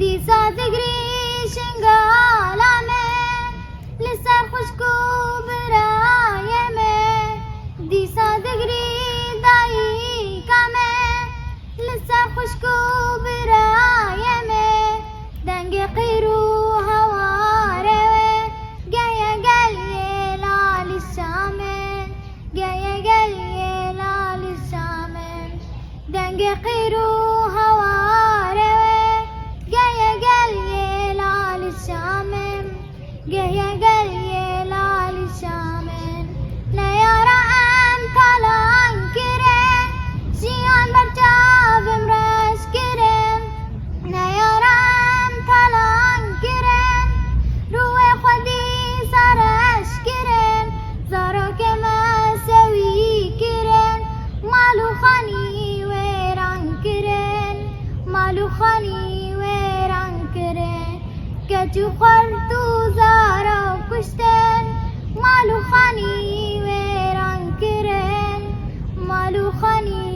دیسا دگری شنگالامه لسر خوشکو برایمه دیسا دگری دایی کامه لسر خوشکو برایمه دنگ قیرو هواره گیا گلیه لال شامه گیا گلیه لال شامه دنگ قیرو هواره گیا گلیه لال شامه گیا گلیه لال شامه نیارا ام کلان کرن جیان برچاوم رش کرن نیارا ام کلان کرن روی خودی سرش کرن زارا که مسوی کرن مالو خانی ویران کرن مالو خانی ویران کرن کچو خورتو زارا کشتن مالو خانی ویران کرن مالو خانی